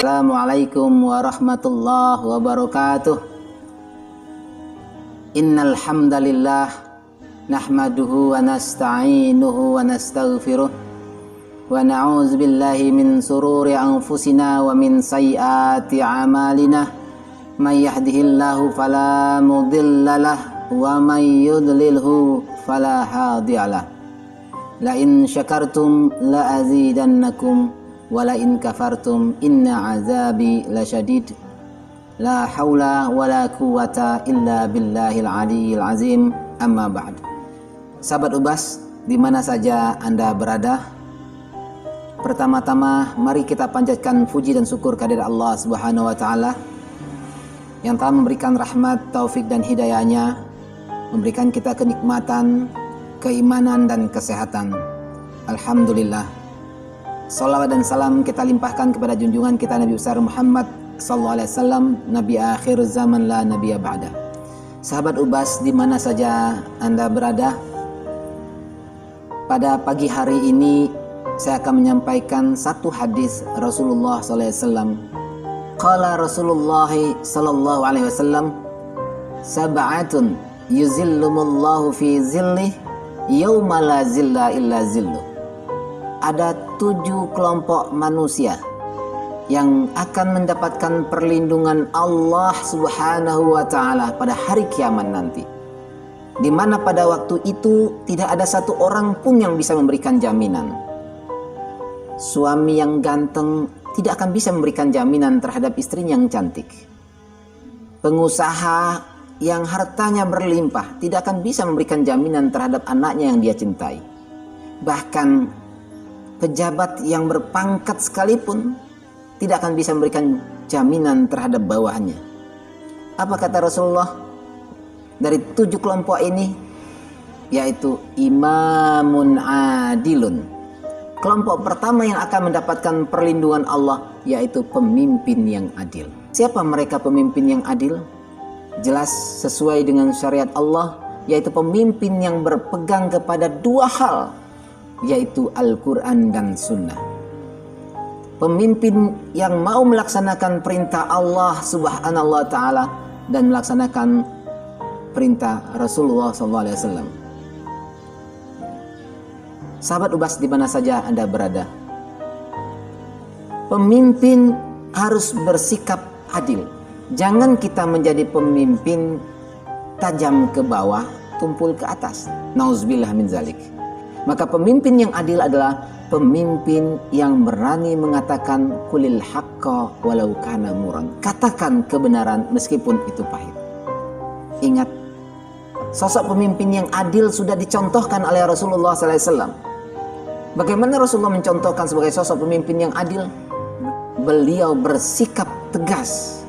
Assalamualaikum warahmatullahi wabarakatuh. Innal hamdalillah nahmaduhu wa nasta'inuhu wa nastaghfiruh wa na'udzu billahi min sururi anfusina wa min sayyiati a'malina. May yahdihillahu fala mudhillalah wa may yudlilhu fala hadiyalah. La in syakartum la azidannakum wala in kafartum inna azabi lasyadid. La haula wala quwata illa billahil aliyil azim. Amma ba'd. Sahabat Ubas, di mana saja Anda berada, pertama-tama mari kita panjatkan puji dan syukur kehadirat Allah Subhanahu wa taala yang telah memberikan rahmat, taufik dan hidayahnya, memberikan kita kenikmatan, keimanan dan kesehatan. Alhamdulillah. Salawat dan salam kita limpahkan kepada junjungan kita Nabi besar Muhammad sallallahu alaihi wasallam, nabi akhir zaman la nabiyya ba'da. Sahabat Ubas, di mana saja Anda berada, pada pagi hari ini saya akan menyampaikan satu hadis Rasulullah sallallahu alaihi wasallam. Qala Rasulullah sallallahu alaihi wasallam, sab'atun yuzillumullahu fi zillih yauma la zilla illa zilluh. Ada 7 kelompok manusia yang akan mendapatkan perlindungan Allah Subhanahu wa taala pada hari kiamat nanti, di mana pada waktu itu tidak ada satu orang pun yang bisa memberikan jaminan. Suami yang ganteng tidak akan bisa memberikan jaminan terhadap istrinya yang cantik. Pengusaha yang hartanya berlimpah tidak akan bisa memberikan jaminan terhadap anaknya yang dia cintai. Bahkan pejabat yang berpangkat sekalipun tidak akan bisa memberikan jaminan terhadap bawahannya. Apa kata Rasulullah? Dari 7 kelompok ini, yaitu imamun adilun. Kelompok pertama yang akan mendapatkan perlindungan Allah yaitu pemimpin yang adil. Siapa mereka pemimpin yang adil? Jelas sesuai dengan syariat Allah, yaitu pemimpin yang berpegang kepada 2 hal, yaitu Al-Quran dan Sunnah. Pemimpin yang mau melaksanakan perintah Allah Subhanahu wa ta'ala dan melaksanakan perintah Rasulullah SAW. Sahabat Ubas, di mana saja Anda berada, pemimpin harus bersikap adil. Jangan kita menjadi pemimpin tajam ke bawah, tumpul ke atas. Nauzubillah min zalik. Maka pemimpin yang adil adalah pemimpin yang berani mengatakan kulil haqqa walau kana muran. Katakan kebenaran meskipun itu pahit. Ingat, sosok pemimpin yang adil sudah dicontohkan oleh Rasulullah SAW. Bagaimana Rasulullah mencontohkan sebagai sosok pemimpin yang adil? Beliau bersikap tegas,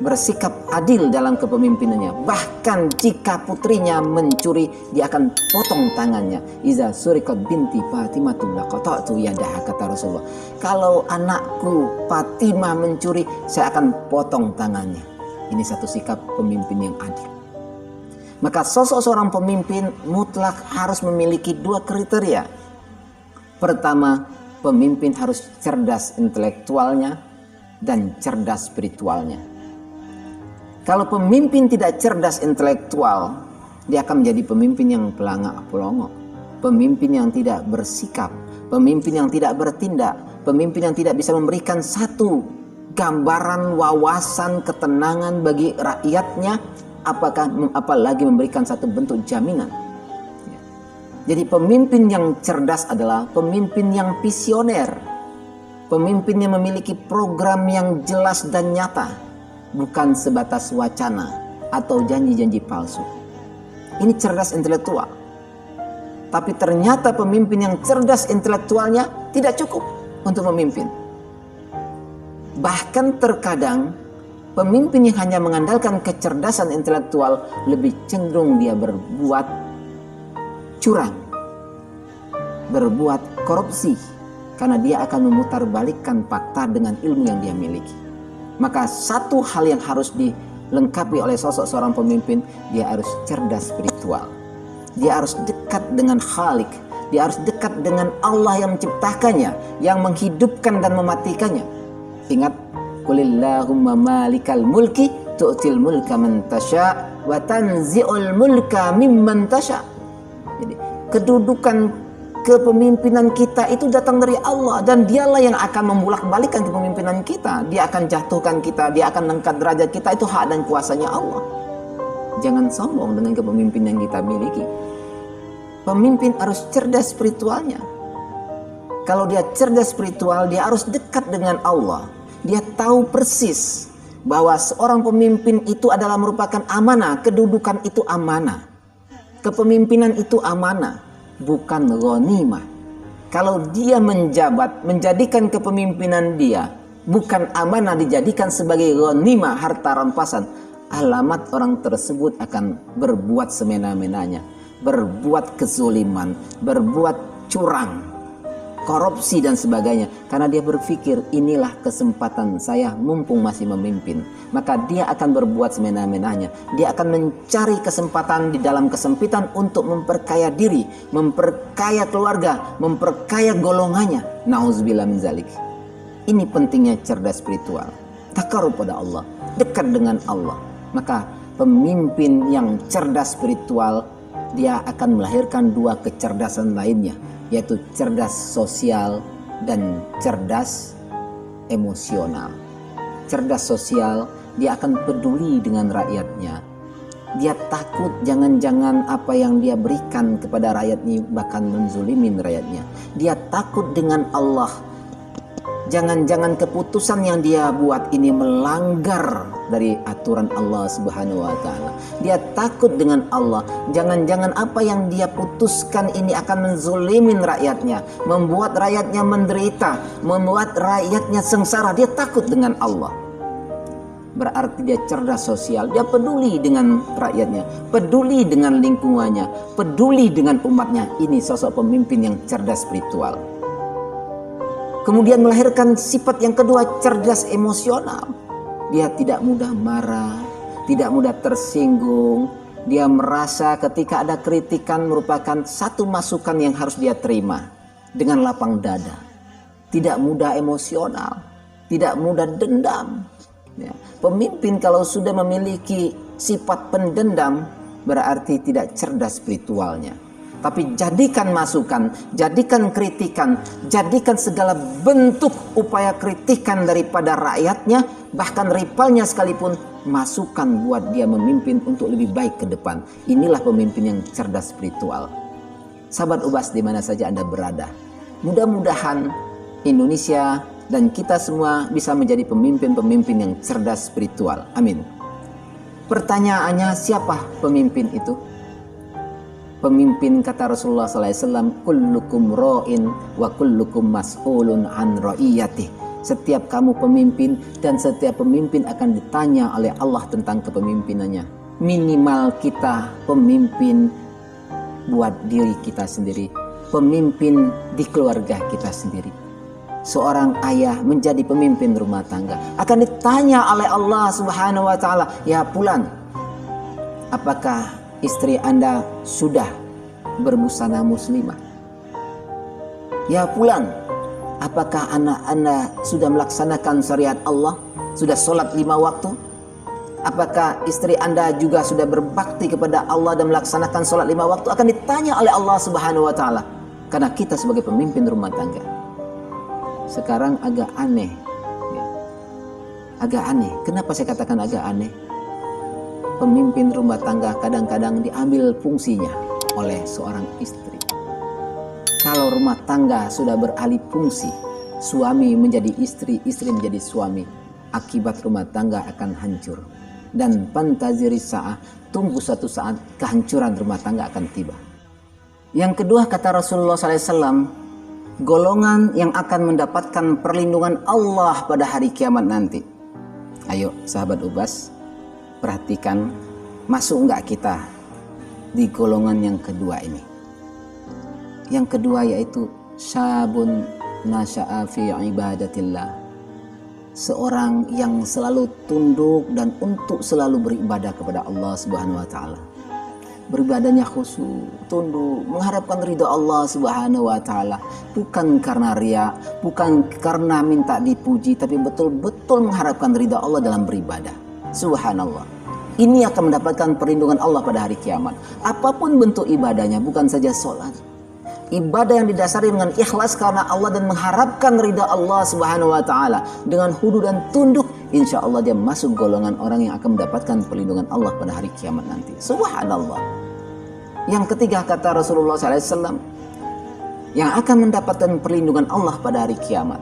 bersikap adil dalam kepemimpinannya. Bahkan jika putrinya mencuri, dia akan potong tangannya. Iza suriqat binti Fatimatu laqata'tu yadaha, kata Rasulullah. Kalau anakku Fatimah mencuri, saya akan potong tangannya. Ini satu sikap pemimpin yang adil. Maka sosok seorang pemimpin mutlak harus memiliki 2 kriteria. Pertama, pemimpin harus cerdas intelektualnya dan cerdas spiritualnya. Kalau pemimpin tidak cerdas intelektual, dia akan menjadi pemimpin yang pelangak-pelongok, pemimpin yang tidak bersikap, pemimpin yang tidak bertindak, pemimpin yang tidak bisa memberikan satu gambaran wawasan ketenangan bagi rakyatnya, apalagi memberikan satu bentuk jaminan. Jadi pemimpin yang cerdas adalah pemimpin yang visioner, pemimpin yang memiliki program yang jelas dan nyata, bukan sebatas wacana atau janji-janji palsu. Ini cerdas intelektual. Tapi ternyata pemimpin yang cerdas intelektualnya tidak cukup untuk memimpin. Bahkan terkadang pemimpin yang hanya mengandalkan kecerdasan intelektual lebih cenderung dia berbuat curang, berbuat korupsi, karena dia akan memutarbalikkan fakta dengan ilmu yang dia miliki. Maka satu hal yang harus dilengkapi oleh sosok seorang pemimpin, dia harus cerdas spiritual. Dia harus dekat dengan Khalik, dia harus dekat dengan Allah yang menciptakannya, yang menghidupkan dan mematikannya. Ingat, qulillahumma malikal mulki tu'til mulka man tasha wa tanzi'ul mulka mimman tasha. Jadi kedudukan kepemimpinan kita itu datang dari Allah, dan dialah yang akan membolak-balikkan kepemimpinan kita. Dia akan jatuhkan kita, dia akan angkat derajat kita. Itu hak dan kuasanya Allah. Jangan sombong dengan kepemimpinan yang kita miliki. Pemimpin harus cerdas spiritualnya. Kalau dia cerdas spiritual, dia harus dekat dengan Allah. Dia tahu persis bahwa seorang pemimpin itu adalah merupakan amanah. Kedudukan itu amanah. Kepemimpinan itu amanah, bukan ghanimah. Kalau dia menjabat, menjadikan kepemimpinan dia bukan amanah, dijadikan sebagai ghanimah, harta rampasan, alamat orang tersebut akan berbuat semena-menanya, berbuat kezuliman, berbuat curang, korupsi dan sebagainya, karena dia berpikir inilah kesempatan saya mumpung masih memimpin. Maka dia akan berbuat semena-menanya. Dia akan mencari kesempatan di dalam kesempitan untuk memperkaya diri, memperkaya keluarga, memperkaya golongannya. Nauzubillah min zalik. Ini pentingnya cerdas spiritual, takarub pada Allah, dekat dengan Allah. Maka pemimpin yang cerdas spiritual, dia akan melahirkan dua kecerdasan lainnya, yaitu cerdas sosial dan cerdas emosional. Cerdas sosial, dia akan peduli dengan rakyatnya. Dia takut jangan-jangan apa yang dia berikan kepada rakyatnya bahkan menzulimin rakyatnya. Dia takut dengan Allah. Jangan-jangan keputusan yang dia buat ini melanggar dari aturan Allah Subhanahu wa Ta'ala. Dia takut dengan Allah. Jangan-jangan apa yang dia putuskan ini akan menzulimin rakyatnya, membuat rakyatnya menderita, membuat rakyatnya sengsara. Dia takut dengan Allah. Berarti dia cerdas sosial. Dia peduli dengan rakyatnya, peduli dengan lingkungannya, peduli dengan umatnya. Ini sosok pemimpin yang cerdas spiritual. Kemudian melahirkan sifat yang kedua, cerdas emosional. Dia tidak mudah marah, tidak mudah tersinggung. Dia merasa ketika ada kritikan merupakan satu masukan yang harus dia terima dengan lapang dada. Tidak mudah emosional, tidak mudah dendam. Ya. Pemimpin kalau sudah memiliki sifat pendendam berarti tidak cerdas spiritualnya. Tapi jadikan masukan, jadikan kritikan, jadikan segala bentuk upaya kritikan daripada rakyatnya, bahkan rivalnya sekalipun, masukan buat dia memimpin untuk lebih baik ke depan. Inilah pemimpin yang cerdas spiritual. Sahabat Ubas di mana saja Anda berada, mudah-mudahan Indonesia dan kita semua bisa menjadi pemimpin-pemimpin yang cerdas spiritual. Amin. Pertanyaannya, siapa pemimpin itu? Pemimpin, kata Rasulullah SAW, kullukum ra'in wa kullukum mas'ulun an ra'iyatih. Setiap kamu pemimpin dan setiap pemimpin akan ditanya oleh Allah tentang kepemimpinannya. Minimal kita pemimpin buat diri kita sendiri, pemimpin di keluarga kita sendiri. Seorang ayah menjadi pemimpin rumah tangga akan ditanya oleh Allah Subhanahu wa Ta'ala, ya fulan, apakah istri Anda sudah berbusana muslimah? Ya fulan, apakah anak Anda sudah melaksanakan syariat Allah? Sudah sholat 5 waktu? Apakah istri Anda juga sudah berbakti kepada Allah dan melaksanakan sholat 5 waktu? Akan ditanya oleh Allah Subhanahu wa Ta'ala. Karena kita sebagai pemimpin rumah tangga. Sekarang agak aneh. Agak aneh. Kenapa saya katakan agak aneh? Pemimpin rumah tangga kadang-kadang diambil fungsinya oleh seorang istri. Kalau rumah tangga sudah beralih fungsi, suami menjadi istri, istri menjadi suami, akibat rumah tangga akan hancur. Dan pantaziri sa'ah, tunggu suatu saat kehancuran rumah tangga akan tiba. Yang kedua, kata Rasulullah SAW, golongan yang akan mendapatkan perlindungan Allah pada hari kiamat nanti. Ayo sahabat Ubas, perhatikan, masuk enggak kita di golongan yang kedua ini? Yang kedua yaitu syabun nasya'a fi ibadatillah. Seorang yang selalu tunduk dan untuk selalu beribadah kepada Allah Subhanahu wa Ta'ala. beribadahnya khusyuk, tunduk, mengharapkan ridha Allah Subhanahu wa taala, bukan karena riya, bukan karena minta dipuji, tapi betul-betul mengharapkan ridha Allah dalam beribadah. Subhanallah. Ini akan mendapatkan perlindungan Allah pada hari kiamat. Apapun bentuk ibadahnya, bukan saja sholat. Ibadah yang didasari dengan ikhlas karena Allah dan mengharapkan ridha Allah Subhanahu wa taala dengan hudu dan tunduk, insya Allah dia masuk golongan orang yang akan mendapatkan perlindungan Allah pada hari kiamat nanti. Subhanallah. Yang ketiga kata Rasulullah SAW, yang akan mendapatkan perlindungan Allah pada hari kiamat,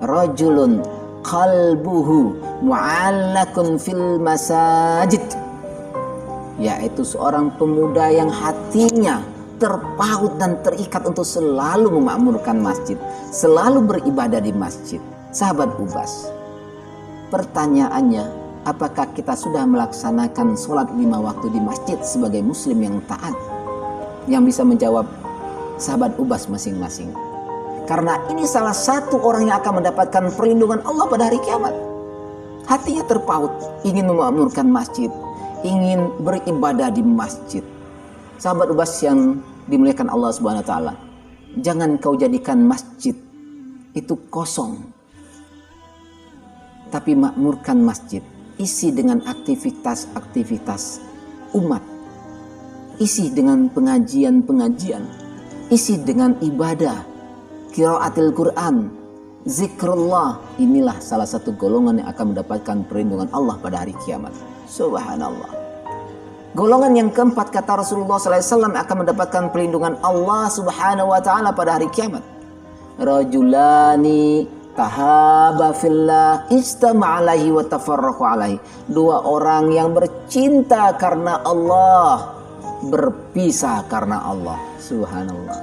rajulun qalbuhu mu'allakun fil masajid, yaitu seorang pemuda yang hatinya terpaut dan terikat untuk selalu memakmurkan masjid, selalu beribadah di masjid. Sahabat Ubas, pertanyaannya, apakah kita sudah melaksanakan sholat 5 waktu di masjid sebagai muslim yang taat? Yang bisa menjawab sahabat Ubas masing-masing. Karena ini salah satu orang yang akan mendapatkan perlindungan Allah pada hari kiamat. Hatinya terpaut, ingin memakmurkan masjid, ingin beribadah di masjid. Sahabat Ubas yang dimuliakan Allah Subhanahu wa taala, jangan kau jadikan masjid itu kosong, tapi makmurkan masjid, isi dengan aktivitas-aktivitas umat, isi dengan pengajian-pengajian, isi dengan ibadah, qiraatil Quran, zikrullah. Inilah salah satu golongan yang akan mendapatkan perlindungan Allah pada hari kiamat. Subhanallah. Golongan yang keempat kata Rasulullah SAW akan mendapatkan perlindungan Allah Subhanahu wa taala pada hari kiamat. Rajulani tahaba fillah istama alaihi wa tafarraqu alaihi. 2 orang yang bercinta karena Allah, berpisah karena Allah. Subhanallah.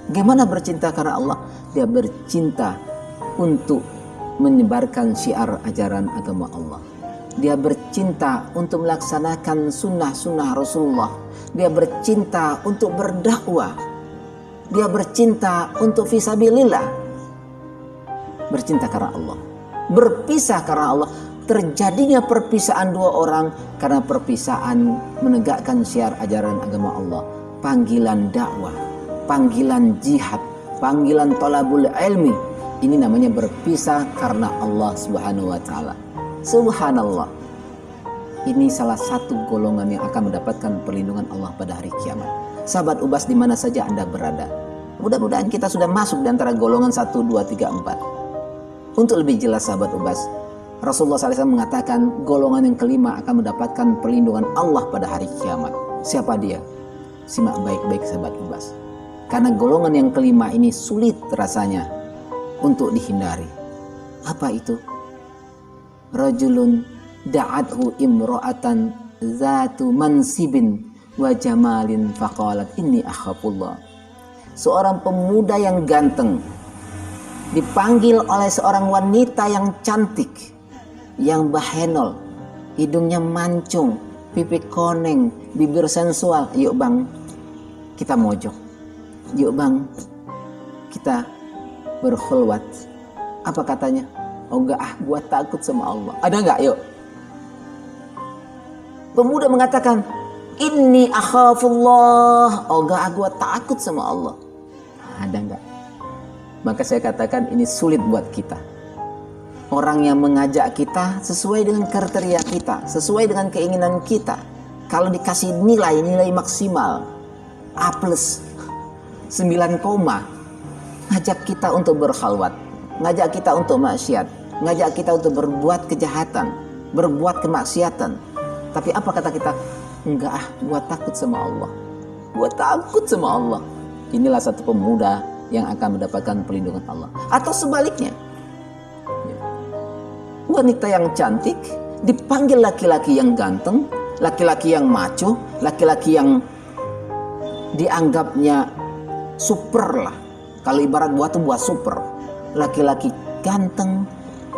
Bagaimana bercinta karena Allah? Dia bercinta untuk menyebarkan syiar ajaran agama Allah. Dia bercinta untuk melaksanakan sunnah-sunnah Rasulullah. Dia bercinta untuk berdakwah. Dia bercinta untuk fisabilillah. Bercinta karena Allah. Berpisah karena Allah. Terjadinya perpisahan 2 orang karena perpisahan menegakkan syiar ajaran agama Allah. Panggilan dakwah, panggilan jihad, panggilan thalabul ilmi. Ini namanya berpisah karena Allah Subhanahu wa taala. Subhanallah. Ini salah satu golongan yang akan mendapatkan perlindungan Allah pada hari kiamat. Sahabat Ubas di mana saja Anda berada, mudah-mudahan kita sudah masuk di antara golongan 1, 2, 3, 4. Untuk lebih jelas sahabat Ubas, Rasulullah SAW mengatakan golongan yang kelima akan mendapatkan perlindungan Allah pada hari kiamat. Siapa dia? Simak baik-baik sahabat Ubas. Karena golongan yang kelima ini sulit rasanya untuk dihindari. Apa itu? Rajulun da'athu imra'atan zatu mansibin wa jamalin faqalat inni akhafullah. Seorang pemuda yang ganteng dipanggil oleh seorang wanita yang cantik, yang bahenol, hidungnya mancung, pipi koneng, bibir sensual. Yuk bang, kita mojok. Yuk bang, kita berkhulwat. Apa katanya? Oh enggak, gua takut sama Allah. Ada enggak? Yuk. Pemuda mengatakan, inni akhafullah. Oh enggak, gua takut sama Allah. Ada enggak? Maka saya katakan ini sulit buat kita. Orang yang mengajak kita sesuai dengan kriteria kita, sesuai dengan keinginan kita. Kalau dikasih nilai maksimal A+, 9, ngajak kita untuk berkhalwat, ngajak kita untuk maksiat, ngajak kita untuk berbuat kejahatan, berbuat kemaksiatan. Tapi apa kata kita? Enggak gua takut sama Allah. Gua takut sama Allah. Inilah satu pemuda yang akan mendapatkan perlindungan Allah. Atau sebaliknya, wanita yang cantik dipanggil laki-laki yang ganteng, laki-laki yang macho, laki-laki yang dianggapnya super lah. Kalau ibarat buah tuh buah super. Laki-laki ganteng,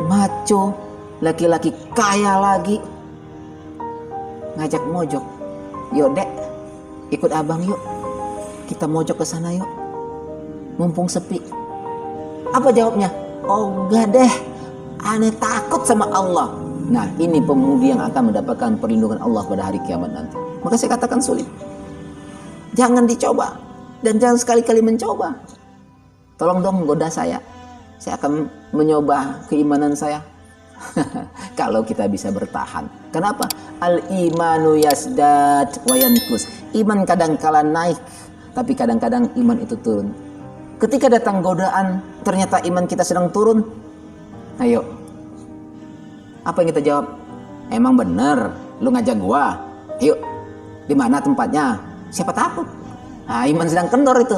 macho, laki-laki kaya lagi, ngajak mojok. Yuk dek, ikut abang yuk, kita mojok ke sana yuk, mumpung sepi. Apa jawabnya? Oh enggak deh, aneh takut sama Allah. Nah ini pemudi yang akan mendapatkan perlindungan Allah pada hari kiamat nanti. Maka saya katakan sulit. Jangan dicoba. Dan jangan sekali-kali mencoba. Tolong dong goda saya. Saya akan mencoba keimanan saya. Kalau kita bisa bertahan. Kenapa? Al-imanu yasdad wa yankus. Iman kadang-kala naik, tapi kadang-kadang iman itu turun. Ketika datang godaan, ternyata iman kita sedang turun. Ayo. Apa yang kita jawab? Emang bener, lu ngajak gua. Ayo. Di mana tempatnya? Siapa takut? Nah, iman sedang kendor itu.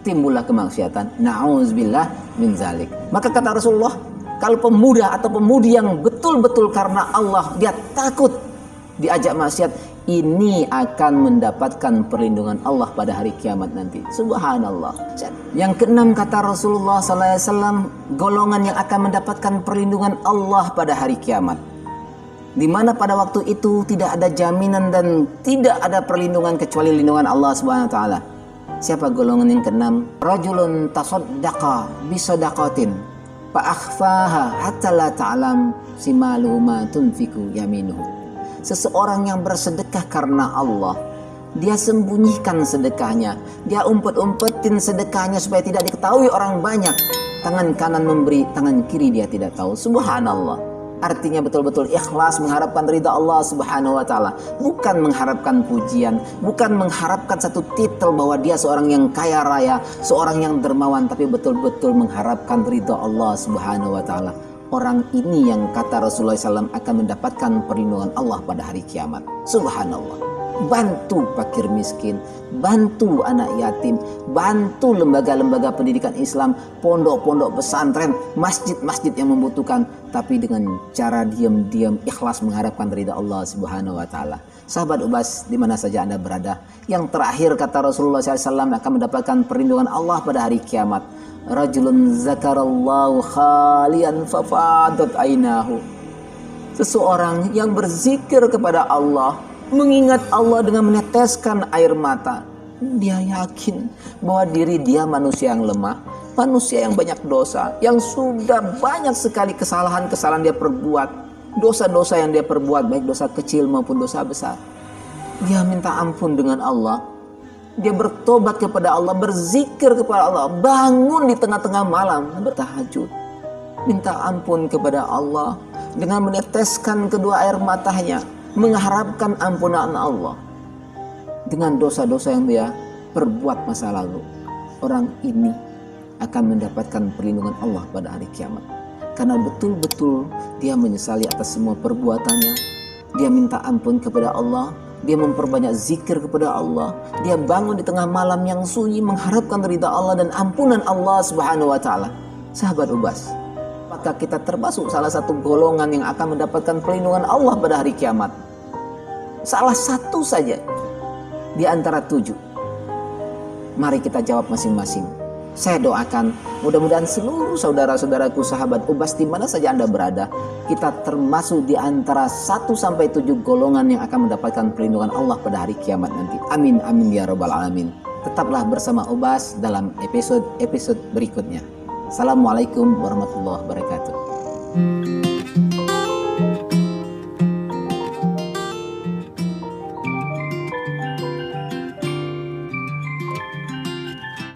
Timbullah kemaksiatan. Na'udzubillah min zalik. Maka kata Rasulullah, kalau pemuda atau pemudi yang betul-betul karena Allah, dia takut diajak maksiat, ini akan mendapatkan perlindungan Allah pada hari kiamat nanti. Subhanallah. Yang keenam kata Rasulullah SAW, golongan yang akan mendapatkan perlindungan Allah pada hari kiamat. Di mana pada waktu itu tidak ada jaminan dan tidak ada perlindungan kecuali lindungan Allah Subhanahu wa taala. Siapa golongan yang keenam? Rajulun tasaddaqa bisadaqatin fa akhfaha hatta la ta'lam simaluhu ma tunfiku yaminuhu. Seseorang yang bersedekah karena Allah, dia sembunyikan sedekahnya, dia umpet-umpetin sedekahnya supaya tidak diketahui orang banyak. Tangan kanan memberi, tangan kiri dia tidak tahu. Subhanallah. Artinya betul-betul ikhlas mengharapkan ridha Allah Subhanahu wa taala, bukan mengharapkan pujian, bukan mengharapkan satu titel bahwa dia seorang yang kaya raya, seorang yang dermawan, tapi betul-betul mengharapkan ridha Allah Subhanahu wa taala. Orang ini yang kata Rasulullah SAW akan mendapatkan perlindungan Allah pada hari kiamat. Subhanallah. Bantu fakir miskin, bantu anak yatim, bantu lembaga-lembaga pendidikan Islam, pondok-pondok pesantren, masjid-masjid yang membutuhkan, tapi dengan cara diam-diam ikhlas mengharapkan ridha Allah Subhanahu wa taala. Sahabat Ubas, di mana saja Anda berada, yang terakhir kata Rasulullah SAW akan mendapatkan perlindungan Allah pada hari kiamat. Rajulun zakarallahu khalian fafadat ainahu. Seseorang yang berzikir kepada Allah, mengingat Allah dengan meneteskan air mata. Dia yakin bahwa diri dia manusia yang lemah, manusia yang banyak dosa, yang sudah banyak sekali kesalahan-kesalahan dia perbuat, dosa-dosa yang dia perbuat, baik dosa kecil maupun dosa besar. Dia minta ampun dengan Allah, dia bertobat kepada Allah, berzikir kepada Allah, bangun di tengah-tengah malam bertahajud, minta ampun kepada Allah dengan meneteskan kedua air matanya, mengharapkan ampunan Allah dengan dosa-dosa yang dia perbuat masa lalu. Orang ini akan mendapatkan perlindungan Allah pada hari kiamat, karena betul-betul dia menyesali atas semua perbuatannya. Dia minta ampun kepada Allah, dia memperbanyak zikir kepada Allah, dia bangun di tengah malam yang sunyi mengharapkan ridha Allah dan ampunan Allah Subhanahu wa taala. Sahabat Ubas, maka kita termasuk salah satu golongan yang akan mendapatkan perlindungan Allah pada hari kiamat. Salah satu saja di antara 7. Mari kita jawab masing-masing. Saya doakan mudah-mudahan seluruh saudara-saudaraku sahabat Ubas di mana saja Anda berada, kita termasuk di antara 1 sampai 7 golongan yang akan mendapatkan perlindungan Allah pada hari kiamat nanti. Amin amin ya rabbal alamin. Tetaplah bersama Ubas dalam episode berikutnya. Assalamualaikum warahmatullahi wabarakatuh.